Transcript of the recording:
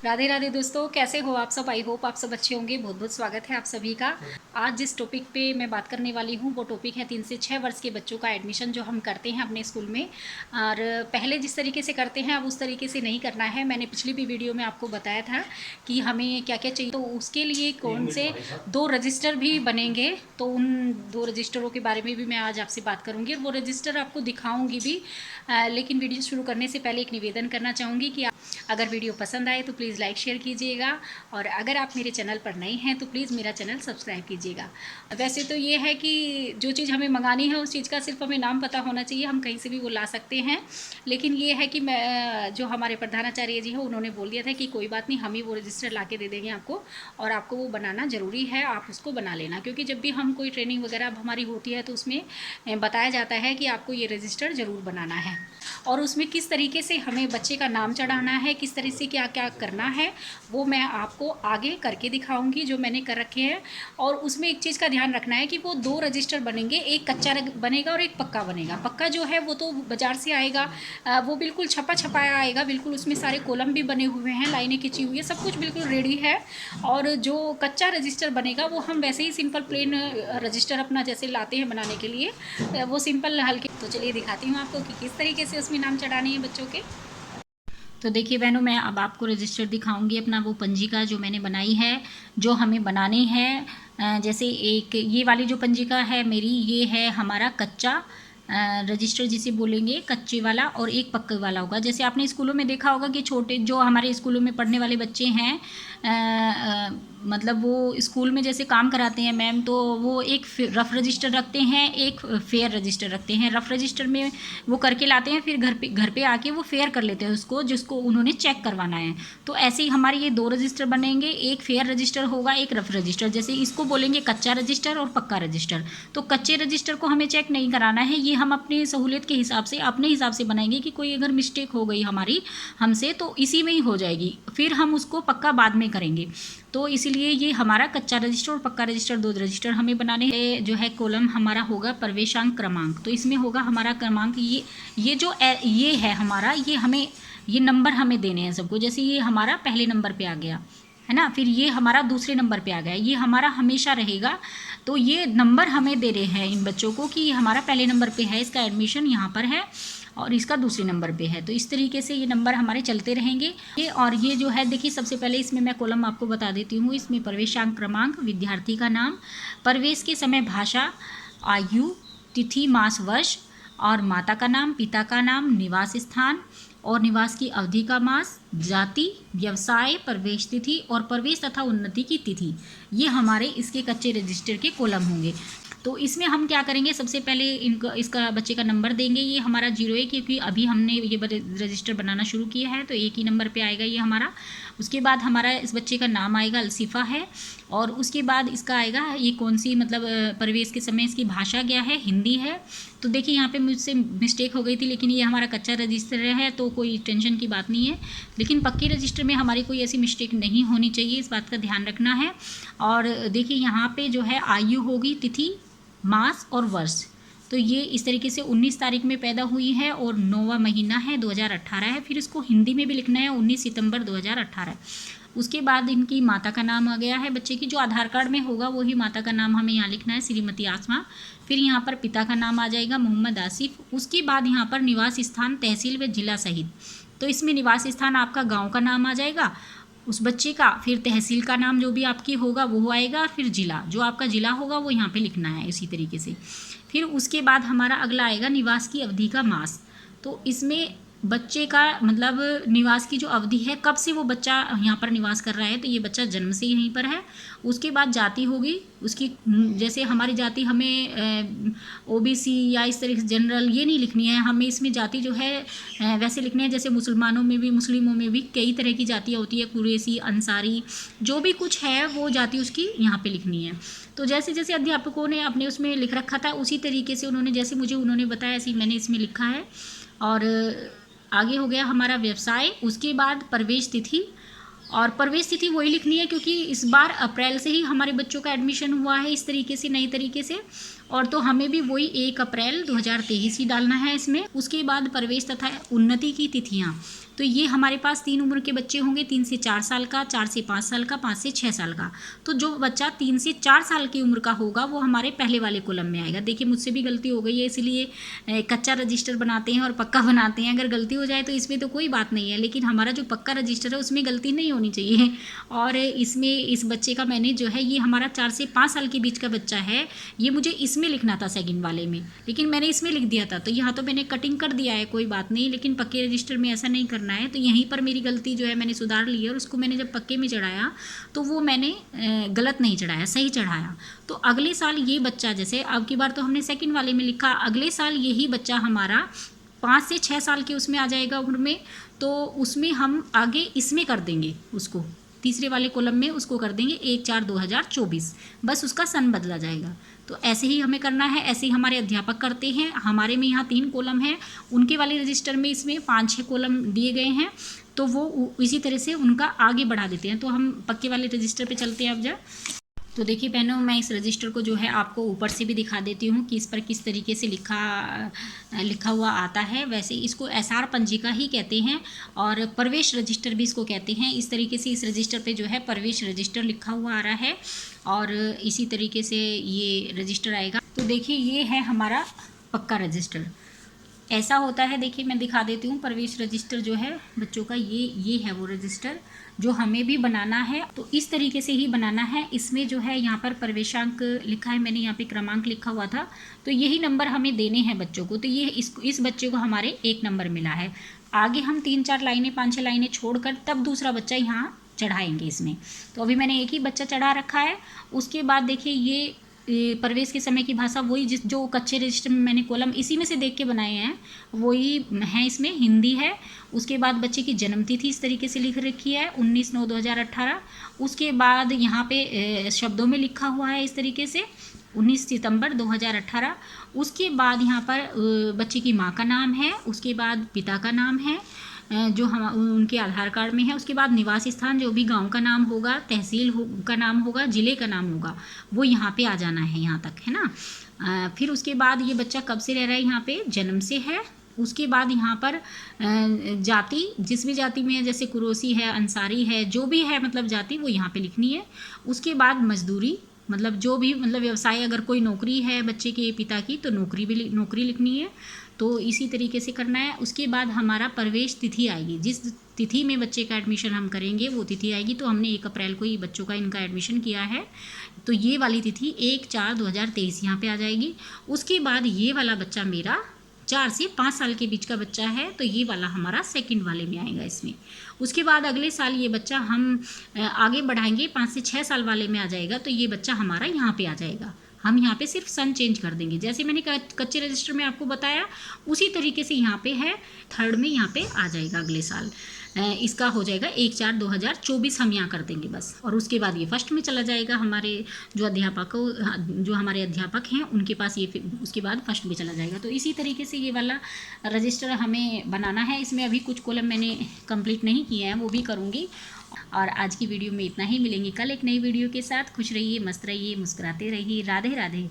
राधे राधे दोस्तों, कैसे हो आप सब। आई होप आप सब अच्छे होंगे। बहुत बहुत स्वागत है आप सभी का। आज जिस टॉपिक पे मैं बात करने वाली हूँ वो टॉपिक है 3 से 6 वर्ष के बच्चों का एडमिशन जो हम करते हैं अपने स्कूल में। और पहले जिस तरीके से करते हैं अब उस तरीके से नहीं करना है। मैंने पिछली भी वीडियो में आपको बताया था कि हमें क्या क्या चाहिए, तो उसके लिए कौन से 2 रजिस्टर भी बनेंगे, तो उन 2 रजिस्टरों के बारे में भी मैं आज आपसे बात करूँगी और वो रजिस्टर आपको दिखाऊँगी भी। लेकिन वीडियो शुरू करने से पहले एक निवेदन करना चाहूँगी कि अगर वीडियो पसंद आए तो प्लीज़ लाइक शेयर कीजिएगा, और अगर आप मेरे चैनल पर नए हैं तो प्लीज़ मेरा चैनल सब्सक्राइब कीजिएगा। वैसे तो ये है कि जो चीज़ हमें मंगानी है उस चीज़ का सिर्फ हमें नाम पता होना चाहिए, हम कहीं से भी वो ला सकते हैं। लेकिन ये है कि मैं जो हमारे प्रधानाचार्य जी हैं उन्होंने बोल दिया था कि कोई बात नहीं, हम ही वो रजिस्टर ला के दे देंगे आपको, और आपको वो बनाना ज़रूरी है, आप उसको बना लेना। क्योंकि जब भी हम कोई ट्रेनिंग वगैरह अब हमारी होती है तो उसमें बताया जाता है कि आपको ये रजिस्टर ज़रूर बनाना है, और उसमें किस तरीके से हमें बच्चे का नाम चढ़ाना है, किस तरह से क्या क्या करना है, वो मैं आपको आगे करके दिखाऊंगी जो मैंने कर रखे हैं। और उसमें एक चीज़ का ध्यान रखना है कि वो 2 रजिस्टर बनेंगे, एक कच्चा बनेगा और एक पक्का बनेगा। पक्का जो है वो तो बाज़ार से आएगा, वो बिल्कुल छपा छपाया आएगा, बिल्कुल उसमें सारे कॉलम भी बने हुए हैं, लाइनें खिंची हुई है, सब कुछ बिल्कुल रेडी है। और जो कच्चा रजिस्टर बनेगा वो हम वैसे ही सिंपल प्लेन रजिस्टर अपना जैसे लाते हैं बनाने के लिए, वो सिंपल हल्के। तो चलिए दिखाती हूँ आपको कि किस तरीके से उसमें नाम चढ़ाने हैं बच्चों के। तो देखिए बहनों, मैं अब आपको रजिस्टर दिखाऊंगी अपना वो पंजिका जो मैंने बनाई है, जो हमें बनानी है। जैसे एक ये वाली जो पंजिका है मेरी, ये है हमारा कच्चा रजिस्टर जिसे बोलेंगे, कच्चे वाला, और एक पक्के वाला होगा। जैसे आपने स्कूलों में देखा होगा कि छोटे जो हमारे स्कूलों में पढ़ने वाले बच्चे हैं, मतलब वो स्कूल में जैसे काम कराते हैं मैम, तो वो एक रफ़ रजिस्टर रखते हैं, एक फेयर रजिस्टर रखते हैं। रफ़ रजिस्टर में वो करके लाते हैं, फिर घर पे आके वो फेयर कर लेते हैं उसको, जिसको उन्होंने चेक करवाना है। तो ऐसे ही हमारे ये 2 रजिस्टर बनेंगे, एक फेयर रजिस्टर होगा, एक रफ़ रजिस्टर। जैसे इसको बोलेंगे कच्चा रजिस्टर और पक्का रजिस्टर। तो कच्चे रजिस्टर को हमें चेक नहीं कराना है, ये हम अपनी सहूलियत के हिसाब से अपने हिसाब से बनाएंगे कि कोई अगर मिस्टेक हो गई हमारी हमसे तो इसी में ही हो जाएगी, फिर हम उसको पक्का बाद में करेंगे। तो इसीलिए ये हमारा कच्चा रजिस्टर और पक्का रजिस्टर 2 रजिस्टर हमें बनाने हैं। जो है कॉलम हमारा होगा प्रवेशांक क्रमांक, तो इसमें होगा हमारा क्रमांक, ये जो ये है हमारा, ये हमें ये नंबर हमें देने हैं सबको। जैसे ये हमारा पहले नंबर पे आ गया है ना, फिर ये हमारा दूसरे नंबर पे आ गया, ये हमारा हमेशा रहेगा। तो ये नंबर हमें दे रहे हैं इन बच्चों को कि ये हमारा पहले नंबर पे है, इसका एडमिशन यहाँ पर है, और इसका दूसरे नंबर पे है। तो इस तरीके से ये नंबर हमारे चलते रहेंगे। और ये जो है देखिए, सबसे पहले इसमें मैं कॉलम आपको बता देती हूँ। इसमें प्रवेशांक क्रमांक, विद्यार्थी का नाम, प्रवेश के समय भाषा, आयु, तिथि, मास, वर्ष, और माता का नाम, पिता का नाम, निवास स्थान और निवास की अवधि का मास, जाति, व्यवसाय, प्रवेश तिथि और प्रवेश तथा उन्नति की तिथि, ये हमारे इसके कच्चे रजिस्टर के कॉलम होंगे। तो इसमें हम क्या करेंगे, सबसे पहले इनका इसका बच्चे का नंबर देंगे। ये हमारा 0 है, क्योंकि अभी हमने ये रजिस्टर बनाना शुरू किया है, तो एक ही नंबर पे आएगा ये हमारा। उसके बाद हमारा इस बच्चे का नाम आएगा, अलसिफ़ा है, और उसके बाद इसका आएगा ये कौन सी, मतलब प्रवेश के समय इसकी भाषा क्या है, हिंदी है। तो देखिए यहाँ पे मुझसे मिस्टेक हो गई थी, लेकिन ये हमारा कच्चा रजिस्टर है तो कोई टेंशन की बात नहीं है। लेकिन पक्के रजिस्टर में हमारी कोई ऐसी मिस्टेक नहीं होनी चाहिए, इस बात का ध्यान रखना है। और देखिए यहाँ पे जो है आयु होगी, तिथि, मास और वर्ष। तो ये इस तरीके से 19 तारीख में पैदा हुई है और 9वां महीना है, 2018 है। फिर इसको हिंदी में भी लिखना है, 19 सितंबर 2018। उसके बाद इनकी माता का नाम आ गया है, बच्चे की जो आधार कार्ड में होगा वही माता का नाम हमें यहाँ लिखना है, श्रीमती आसमा। फिर यहाँ पर पिता का नाम आ जाएगा, मोहम्मद आसिफ। उसके बाद यहाँ पर निवास स्थान, तहसील व जिला सहित। तो इसमें निवास स्थान आपका गाँव का नाम आ जाएगा उस बच्चे का, फिर तहसील का नाम जो भी आपकी होगा वो आएगा, फिर जिला जो आपका जिला होगा वो यहाँ पे लिखना है इसी तरीके से। फिर उसके बाद हमारा अगला आएगा निवास की अवधि का मास। तो इसमें बच्चे का मतलब निवास की जो अवधि है, कब से वो बच्चा यहाँ पर निवास कर रहा है, तो ये बच्चा जन्म से यहीं पर है। उसके बाद जाति होगी उसकी, जैसे हमारी जाति हमें ओबीसी या इस तरह से जनरल ये नहीं लिखनी है, हमें इसमें जाति जो है वैसे लिखनी है जैसे मुसलमानों में भी, मुस्लिमों में भी कई तरह की जातियाँ होती है, कुरैशी, अंसारी, जो भी कुछ है वो जाति उसकी यहाँ पे लिखनी है। तो जैसे जैसे अध्यापकों ने अपने उसमें लिख रखा था उसी तरीके से उन्होंने, जैसे मुझे उन्होंने बताया ऐसे ही मैंने इसमें लिखा है। और आगे हो गया हमारा व्यवसाय, उसके बाद प्रवेश तिथि, और प्रवेश तिथि वही लिखनी है क्योंकि इस बार अप्रैल से ही हमारे बच्चों का एडमिशन हुआ है इस तरीके से, नई तरीके से, और तो हमें भी वही 1 अप्रैल 2023 ही डालना है इसमें। उसके बाद प्रवेश तथा उन्नति की तिथियाँ, तो तो ये हमारे पास 3 उम्र के बच्चे होंगे, 3 से 4 साल का, 4 से 5 साल का, 5 से 6 साल का। तो जो बच्चा 3 से 4 साल की उम्र का होगा वो हमारे पहले वाले कॉलम में आएगा। देखिए मुझसे भी गलती हो गई है, इसलिए कच्चा रजिस्टर बनाते हैं और पक्का बनाते हैं। अगर गलती हो जाए तो इसमें तो कोई बात नहीं है, लेकिन हमारा जो पक्का रजिस्टर है उसमें गलती नहीं होनी चाहिए। और इसमें इस बच्चे का मैंने जो है, ये हमारा 4 से 5 साल के बीच का बच्चा है, ये मुझे इसमें लिखना था सेकंड वाले में, लेकिन मैंने इसमें लिख दिया था। तो यहाँ तो मैंने कटिंग कर दिया है, कोई बात नहीं, लेकिन पक्के रजिस्टर में ऐसा नहीं करना है। तो यहीं पर मेरी गलती जो है मैंने सुधार ली है, और उसको मैंने जब पक्के में चढ़ाया तो वो मैंने गलत नहीं चढ़ाया, सही चढ़ाया। तो अगले साल ये बच्चा, जैसे अब की बार तो हमने सेकंड वाले में लिखा, अगले साल यही बच्चा हमारा 5 से 6 साल के उसमें आ जाएगा उम्र में। तो उसमें हम आगे इसमें कर देंगे, उसको तीसरे वाले कॉलम में उसको कर देंगे 1/4/2024, बस उसका सन बदला जाएगा। तो ऐसे ही हमें करना है, ऐसे ही हमारे अध्यापक करते हैं। हमारे में यहाँ 3 कॉलम हैं, उनके वाले रजिस्टर में इसमें 5-6 कॉलम दिए गए हैं, तो वो इसी तरह से उनका आगे बढ़ा देते हैं। तो हम पक्के वाले रजिस्टर पे चलते हैं अब जब। तो देखिए बहनों, मैं इस रजिस्टर को जो है आपको ऊपर से भी दिखा देती हूँ कि इस पर किस तरीके से लिखा हुआ आता है। वैसे इसको एसआर पंजिका ही कहते हैं, और प्रवेश रजिस्टर भी इसको कहते हैं। इस तरीके से इस रजिस्टर पे जो है प्रवेश रजिस्टर लिखा हुआ आ रहा है, और इसी तरीके से ये रजिस्टर आएगा। तो देखिए ये है हमारा पक्का रजिस्टर, ऐसा होता है। देखिए मैं दिखा देती हूँ, प्रवेश रजिस्टर जो है बच्चों का, ये है वो रजिस्टर जो हमें भी बनाना है। तो इस तरीके से ही बनाना है। इसमें जो है यहाँ पर प्रवेशांक लिखा है, मैंने यहाँ पे क्रमांक लिखा हुआ था, तो यही नंबर हमें देने हैं बच्चों को। तो ये इस बच्चे को हमारे 1 नंबर मिला है। आगे हम 3-4 लाइनें 5-6 लाइनें छोड़कर तब दूसरा बच्चा यहाँ चढ़ाएंगे इसमें। तो अभी मैंने एक ही बच्चा चढ़ा रखा है। उसके बाद देखिए ये प्रवेश के समय की भाषा वही जो कच्चे रजिस्टर में मैंने कॉलम इसी में से देख के बनाए हैं, वही है, इसमें हिंदी है। उसके बाद बच्चे की जन्मतिथि इस तरीके से लिख रखी है 19/9/2018। उसके बाद यहाँ पे शब्दों में लिखा हुआ है इस तरीके से 19 सितंबर 2018। उसके बाद यहाँ पर बच्चे की माँ का नाम है, उसके बाद पिता का नाम है जो हम उनके आधार कार्ड में है। उसके बाद निवास स्थान, जो भी गांव का नाम होगा, तहसील का नाम होगा, ज़िले का नाम होगा, वो यहाँ पे आ जाना है, यहाँ तक है ना। फिर उसके बाद ये बच्चा कब से रह रहा है, यहाँ पे जन्म से है। उसके बाद यहाँ पर जाति, जिस भी जाति में है, जैसे कुरोसी है, अंसारी है, जो भी है मतलब जाति, वो यहाँ पे लिखनी है। उसके बाद मजदूरी, मतलब जो भी मतलब व्यवसाय, अगर कोई नौकरी है बच्चे के पिता की तो नौकरी लिखनी है। तो इसी तरीके से करना है। उसके बाद हमारा प्रवेश तिथि आएगी, जिस तिथि में बच्चे का एडमिशन हम करेंगे वो तिथि आएगी। तो हमने 1 अप्रैल को ही बच्चों का इनका एडमिशन किया है, तो ये वाली तिथि 1/4/2023 यहाँ पे आ जाएगी। उसके बाद ये वाला बच्चा मेरा 4 से 5 साल के बीच का बच्चा है, तो ये वाला हमारा सेकंड वाले में आएगा इसमें। उसके बाद अगले साल ये बच्चा हम आगे बढ़ाएंगे, 5 से 6 साल वाले में आ जाएगा, तो ये बच्चा हमारा यहाँ पे आ जाएगा। हम यहाँ पे सिर्फ सन चेंज कर देंगे, जैसे मैंने कच्चे रजिस्टर में आपको बताया उसी तरीके से यहाँ पे है। थर्ड में यहाँ पे आ जाएगा अगले साल, इसका हो जाएगा 1/4/2024 हम यहाँ कर देंगे बस। और उसके बाद ये फर्स्ट में चला जाएगा, हमारे जो हमारे अध्यापक हैं उनके पास ये, उसके बाद फर्स्ट में चला जाएगा। तो इसी तरीके से ये वाला रजिस्टर हमें बनाना है। इसमें अभी कुछ कॉलम मैंने कंप्लीट नहीं किए हैं, वो भी करूँगी। और आज की वीडियो में इतना ही, मिलेंगे कल एक नई वीडियो के साथ। खुश रहिए, मस्त रहिए, मुस्कुराते रहिए। राधे राधे।